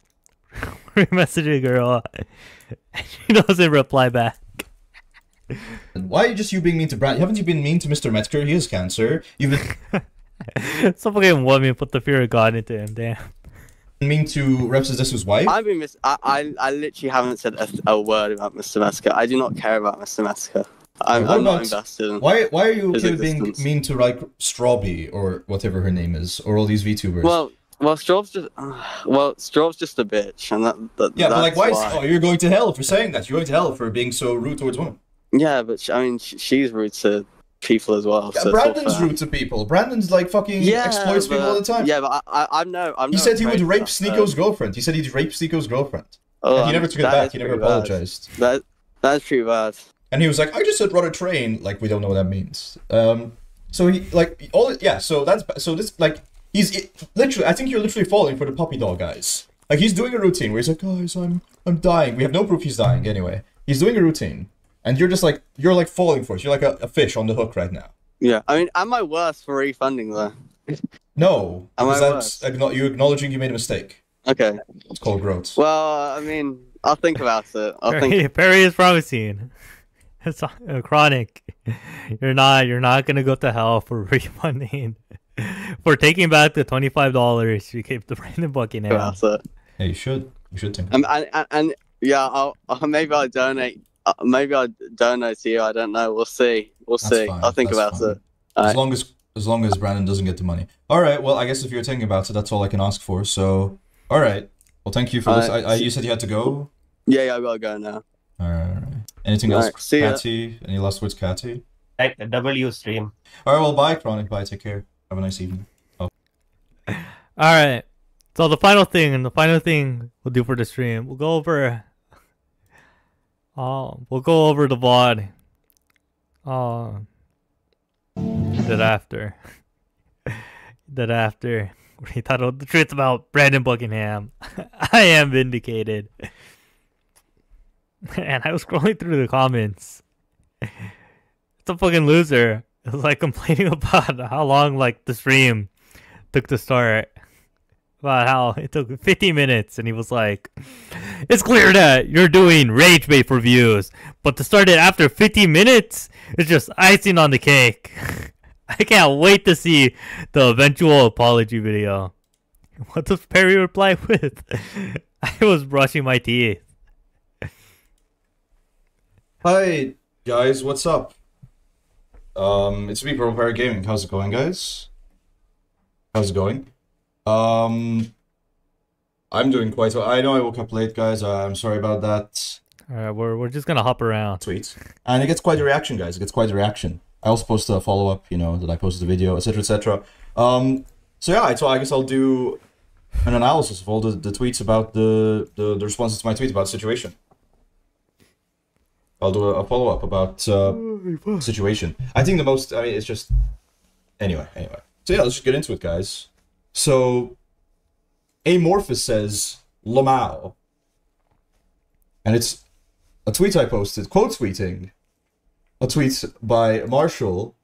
We're messaging a girl, and she doesn't reply back. Why just you being mean to Brandon? Haven't you been mean to Mr. Metzger? He has cancer. You've been Some fucking woman put the fear of God into him. Damn. Mean to Reps's wife? I literally haven't said a word about Mr. Metzger. I do not care about Mr. Metzger. I'm not invested in Why are you his okay with being existence. mean to like Strawby or whatever her name is, or all these VTubers? Well, Strawb's just a bitch, and that yeah, but like, why? why. Oh, you're going to hell for saying that. You're going to hell for being so rude towards women. Yeah, but I mean, she's rude to people as well. Yeah, so Brandon's rude to people. Brandon's like fucking exploits people all the time. Yeah, but I'm no. He said he would rape Sneeko's girlfriend. He said he'd rape Sneeko's girlfriend. Oh, and he never took it back. He never apologized. That's pretty bad. And he was like, I just said run a train. Like, we don't know what that means. So he like So this like literally. I think you're literally falling for the puppy dog guys. Like, he's doing a routine where he's like, guys, I'm dying. We have no proof he's dying anyway. He's doing a routine, and you're just like falling for it. You're like a fish on the hook right now. Yeah, I mean, am I worse for refunding though? No, Am I that's you acknowledging you made a mistake. Okay. It's called growth. Well, I mean, I'll think about it. Parry is promising. It's Chronic. You're not gonna go to hell for refunding, for taking back the $25 you gave to Brandon Buckingham. About it. Yeah, you should think. And yeah, maybe I'll donate. Maybe I'll donate to you. I don't know. We'll see. That's see. fine. I'll think That's about fine. it. As long as Brandon doesn't get the money. All right. Well, I guess if you're thinking about it, that's all I can ask for. So, all right. Well, thank you for this. You said you had to go. Yeah, I gotta go now. All right. Anything else, See ya. Catty? Any last words, Catty? Like the W stream. All right. Well, bye, Chronic. Bye. Take care. Have a nice evening. All right. So the final thing we'll do for the stream, we'll go over the VOD. That after He titled the truth about Brandon Buckingham. I am vindicated. And I was scrolling through the comments. It's a fucking loser. It was like complaining about how long like the stream took to start. About how it took 50 minutes, and he was like, "It's clear that you're doing rage bait reviews, but to start it after 50 minutes is just icing on the cake." I can't wait to see the eventual apology video. What does Parry reply with? I was brushing my teeth. Hi guys, what's up? It's me, Parry Gaming. How's it going, guys? How's it going? I'm doing quite well. I know I woke up late, guys. I'm sorry about that. Alright, we're just gonna hop around. Tweets. And it gets quite a reaction, guys. It gets quite a reaction. I also post a follow-up, you know, that I posted the video, etc, etc. So yeah, so I guess I'll do an analysis of all the tweets about the responses to my tweet about the situation. I'll do a follow-up about situation. I think the most, I mean, it's just... Anyway. So yeah, let's just get into it, guys. So, Amorphous says, Lamau. And it's a tweet I posted, quote tweeting, a tweet by Marshall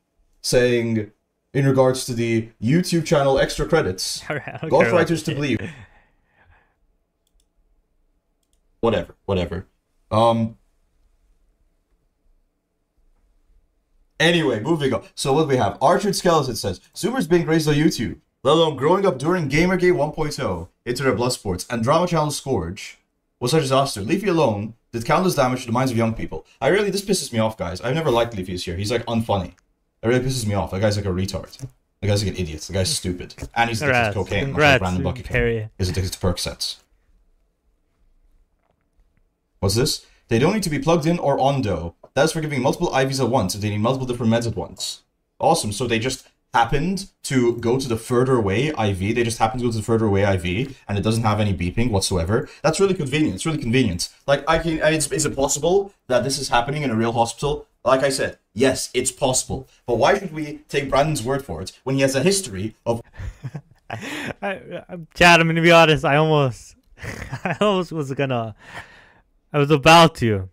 saying, in regards to the YouTube channel extra credits, got writers to believe. Whatever. Anyway, moving on. So what we have, Archer Skeleton says, Zoomers being raised on YouTube, let alone growing up during Gamergate 1.0, Internet Bloodsports, and Drama Channel Scourge, was a disaster. Leafy alone did countless damage to the minds of young people. This pisses me off, guys. I've never liked Leafy this year. He's like unfunny. It really pisses me off. That guy's like a retard. The guy's like an idiot. The guy's stupid. And he's addicted to cocaine. Congrats, like Brandon Buckingham. He's addicted to Percocets. What's this? They don't need to be plugged in or on, though. That's for giving multiple IVs at once if they need multiple different meds at once. Awesome. So they just happened to go to the further away IV. They just happened to go to the further away IV, and it doesn't have any beeping whatsoever. That's really convenient. It's really convenient. Like, is it possible that this is happening in a real hospital? Like I said, yes, it's possible. But why should we take Brandon's word for it when he has a history of... Chad, I'm gonna be honest. I almost was gonna... I was about to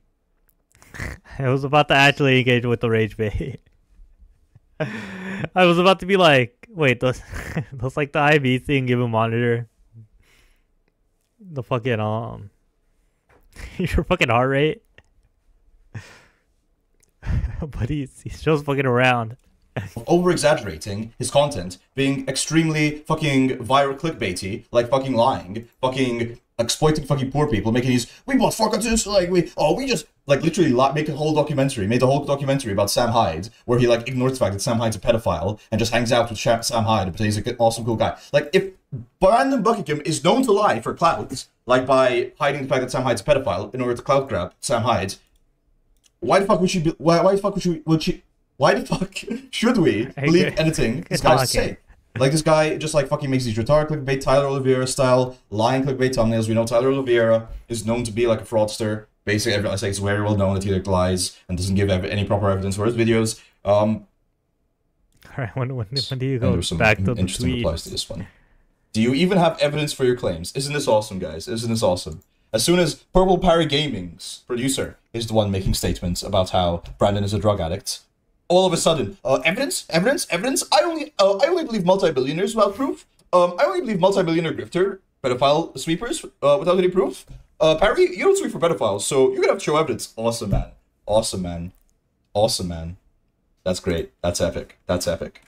actually engage with the rage bait. I was about to be like, wait, those like the IV thing give a monitor the fucking your fucking heart rate. But he shows fucking around. Over-exaggerating his content, being extremely fucking viral clickbaity, like fucking lying, fucking exploiting fucking poor people, making these, we bought 4 cartoons, like, we just, like, literally made a whole documentary about Sam Hyde, where he, like, ignores the fact that Sam Hyde's a pedophile, and just hangs out with Sam Hyde, and pretends he's an awesome, cool guy. Like, if Brandon Buckingham is known to lie for clout, like, by hiding the fact that Sam Hyde's a pedophile, in order to clout grab Sam Hyde, why the fuck would she be, why the fuck should we believe anything this guy has to say? Like, this guy just, like, fucking makes these retarded clickbait, Tyler Oliveira style, lying clickbait thumbnails. We know Tyler Oliveira is known to be, like, a fraudster. Basically, I say it's very well known that he, like, lies and doesn't give any proper evidence for his videos. Alright, when do you go back to the interesting tweet? Replies to this one. Do you even have evidence for your claims? Isn't this awesome, guys? Isn't this awesome? As soon as Parry Gaming's producer is the one making statements about how Brandon is a drug addict, all of a sudden, evidence. I only believe multi-billionaires without proof. I only believe multi-billionaire grifter, pedophile sweepers without any proof. Parry, you don't sweep for pedophiles, so you're gonna have to show evidence. Awesome, man. Awesome, man. Awesome, man. That's great. That's epic. That's epic.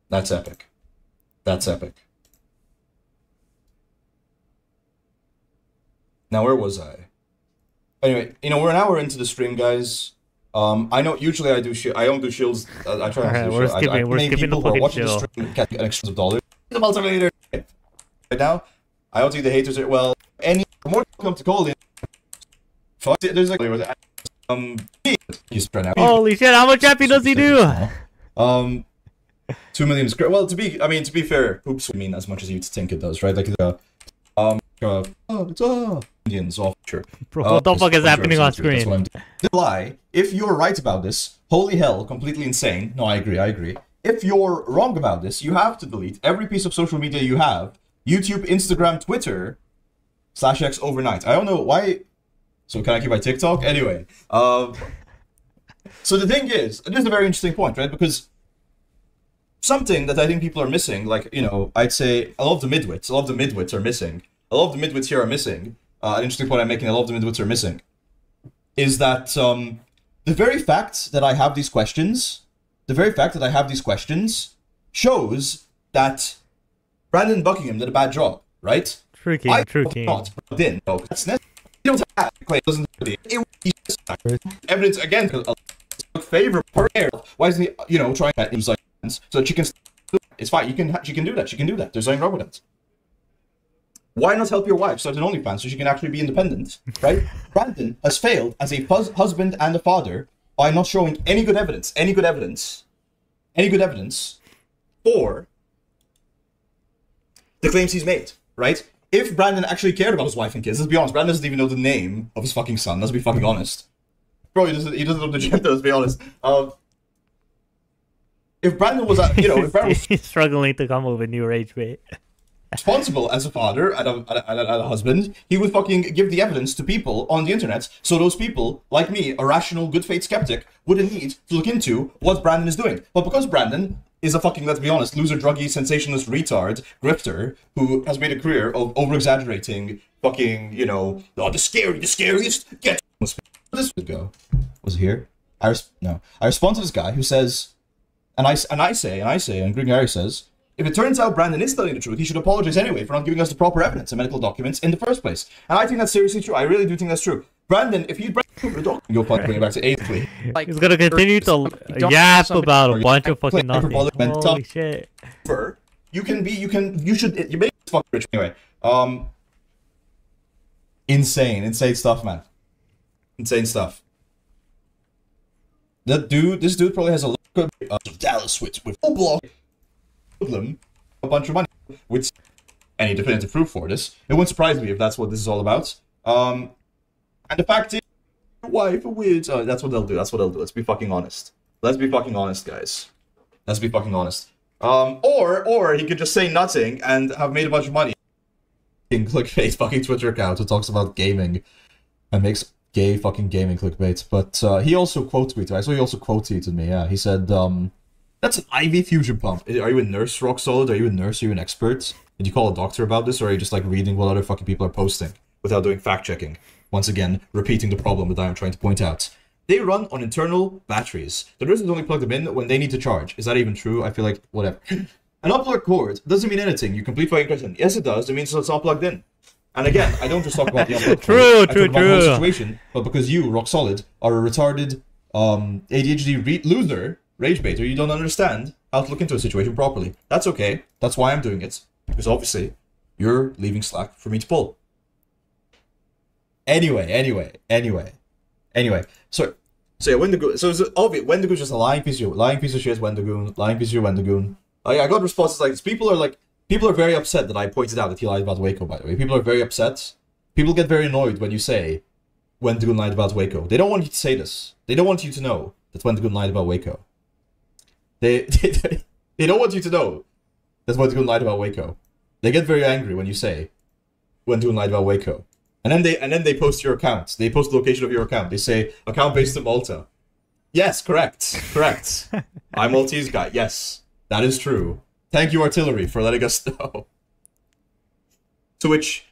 That's epic. That's epic. Now, where was I? Anyway, you know, we're an hour into the stream, guys. I know usually I don't do shields. I try not to do shields. We're skipping the fucking shield. Get an exchange of dollars. The multimeter. Right now, I don't think the haters are well. Any more come to call in. Fuck it. There's like he's right now. Holy shit! How much happy does he do? 2 million is great. Well, to be fair, oops. I mean, as much as you'd think it does, right? Like Indians off sure. Bro, what the fuck is happening on screen? Lie. If you're right about this, holy hell, completely insane. No, I agree. If you're wrong about this, you have to delete every piece of social media you have YouTube, Instagram, Twitter, /X overnight. I don't know why. So can I keep my TikTok? Anyway. So the thing is, this is a very interesting point, right? Because something that I think people are missing, like, you know, I'd say a lot of the midwits are missing. A lot of the midwits here are missing. An interesting point I'm making, a lot of the midwits are missing, is that the very fact that I have these questions, shows that Brandon Buckingham did a bad job, right? True king, true king. Not plugged in. No, that's necessary. You don't have it doesn't evidence again. Favor per air. Why isn't he, you know, trying that in so that she can? It's fine. She can do that. She can do that. There's nothing wrong with that. Why not help your wife start an OnlyFans so she can actually be independent, right? Brandon has failed as a husband and a father by not showing any good evidence for the claims he's made, right? If Brandon actually cared about his wife and kids, let's be honest, Brandon doesn't even know the name of his fucking son, let's be fucking honest. Bro, he doesn't know the gender, let's be honest. If Brandon was, you know, if Brandon was He's struggling to come up with a new rage bait. responsible as a father and a husband, he would fucking give the evidence to people on the internet, so those people, like me, a rational, good faith skeptic, wouldn't need to look into what Brandon is doing. But because Brandon is a fucking, let's be honest, loser, druggy, sensationalist retard, grifter, who has made a career of over-exaggerating fucking, you know, oh, the scariest, get this would go. Was it here? I respond to this guy who says, and I say, and Green Gary says, if it turns out Brandon is telling the truth, he should apologize anyway for not giving us the proper evidence and medical documents in the first place. And I think that's seriously true. I really do think that's true. Brandon, if he'd go fucking bring it back to 8th, like, he's gonna continue to yap about a bunch of fucking nothing. Holy shit. You should make this fucking rich anyway. Insane stuff, man. Insane stuff. This dude probably has a good Dallas switch with full block. A bunch of money, with any definitive proof for this. It wouldn't surprise me if that's what this is all about. And the fact is, wife weird. That's what they'll do. Let's be fucking honest. Let's be fucking honest, guys. Let's be fucking honest. Or he could just say nothing and have made a bunch of money. Clickbait fucking Twitter account who talks about gaming and makes gay fucking gaming clickbait. But he also quote tweeted. I saw he also quote tweeted me. Yeah, he said, that's an IV fusion pump. Are you a nurse, Rock Solid? Are you a nurse? Are you an expert? Did you call a doctor about this? Or are you just like reading what other fucking people are posting without doing fact checking? Once again, repeating the problem that I am trying to point out. They run on internal batteries. The nurses only plug them in when they need to charge. Is that even true? I feel like, whatever. An unplugged cord doesn't mean anything. You complete fucking question. Yes, it does. It means it's not plugged in. And again, I don't just talk about the unplugged cord. True. Situation, but because you, Rock Solid, are a retarded ADHD loser, rage baiter, you don't understand how to look into a situation properly. That's okay. That's why I'm doing it. Because obviously, you're leaving slack for me to pull. Anyway. So yeah, Wendigoon. So it's obvious. Wendigoon's just a lying piece of shit. Wendigoon. I got responses like this. People are very upset that I pointed out that he lied about Waco. By the way, people are very upset. People get very annoyed when you say Wendigoon lied about Waco. They don't want you to say this. They don't want you to know that Wendigoon lied about Waco. They don't want you to know that Wendigoon lied about Waco. They get very angry when you say Wendigoon lied about Waco. And then they post your account. They post the location of your account. They say, account based in Malta. Yes, correct. I'm Maltese guy. Yes, that is true. Thank you, Artillery, for letting us know. To which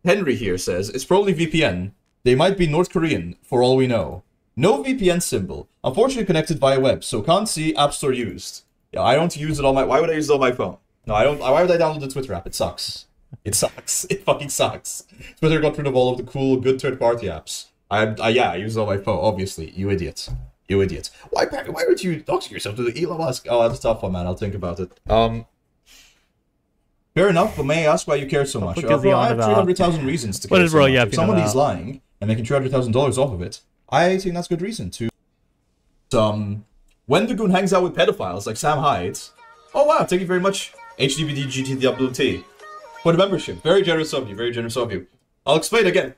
Henry here says, it's probably VPN. They might be North Korean, for all we know. No VPN symbol. Unfortunately connected via web, so can't see App Store used. Yeah, I don't use it on my... Why would I use it on my phone? No, I don't... Why would I download the Twitter app? It sucks. It sucks. It fucking sucks. Twitter got rid of all of the cool, good third-party apps. I use it on my phone, obviously. You idiot. Why would you dox yourself to the Elon Musk? Oh, that's a tough one, man. I'll think about it. Fair enough, but may I ask why you care so much? Bro, I have 300,000 reasons to care so much. If somebody's lying and making $300,000 off of it, I think that's good reason to... Wendigoon hangs out with pedophiles like Sam Hyde. Oh wow, thank you very much, HDBD GTWT, for the membership. Very generous of you, I'll explain again.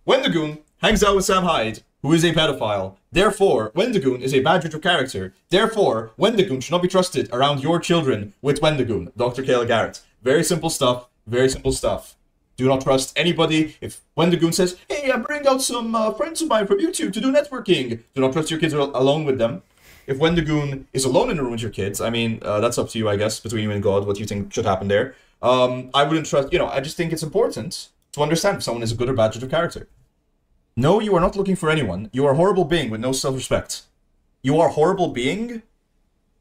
Wendigoon hangs out with Sam Hyde, who is a pedophile. Therefore, Wendigoon is a bad judge of character. Therefore, Wendigoon should not be trusted around your children with Wendigoon. Dr. Kayla Garrett. Very simple stuff. Very simple stuff. Do not trust anybody. If Wendigoon says, hey, I bring out some friends of mine from YouTube to do networking, do not trust your kids alone with them. If Wendigoon is alone in a room with your kids, I mean, that's up to you, I guess, between you and God, what you think should happen there. I wouldn't trust, you know, I just think it's important to understand if someone is a good or bad judge of character. No, you are not looking for anyone. You are a horrible being with no self-respect. You are a horrible being?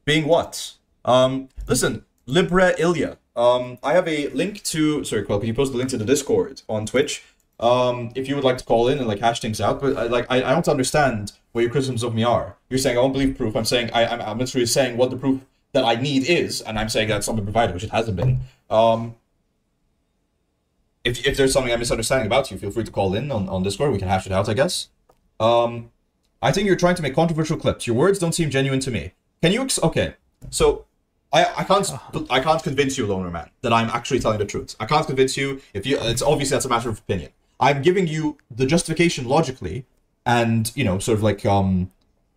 Being what? Listen, Libre Ilya. I have a link to... Sorry, Quell, can you post the link to the Discord on Twitch? If you would like to call in and, like, hash things out. But, I don't understand what your criticisms of me are. You're saying I won't believe proof. I'm saying... I'm literally saying what the proof that I need is, and I'm saying that's not been provided, which it hasn't been. If there's something I'm misunderstanding about you, feel free to call in on Discord. We can hash it out, I guess. I think you're trying to make controversial clips. Your words don't seem genuine to me. Can you... Okay, so... I can't convince you, Loner Man, that I'm actually telling the truth. I can't convince you. It's obviously that's a matter of opinion. I'm giving you the justification logically, and you know, sort of like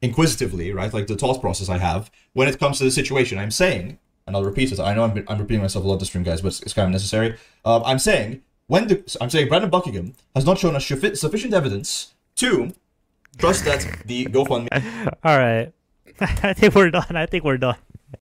inquisitively, right? Like the thought process I have when it comes to the situation. I'm saying, and I'll repeat it. I know I'm repeating myself a lot this stream, guys, but it's kind of necessary. I'm saying Brandon Buckingham has not shown us sufficient evidence to trust that the GoFundMe. All right, I think we're done.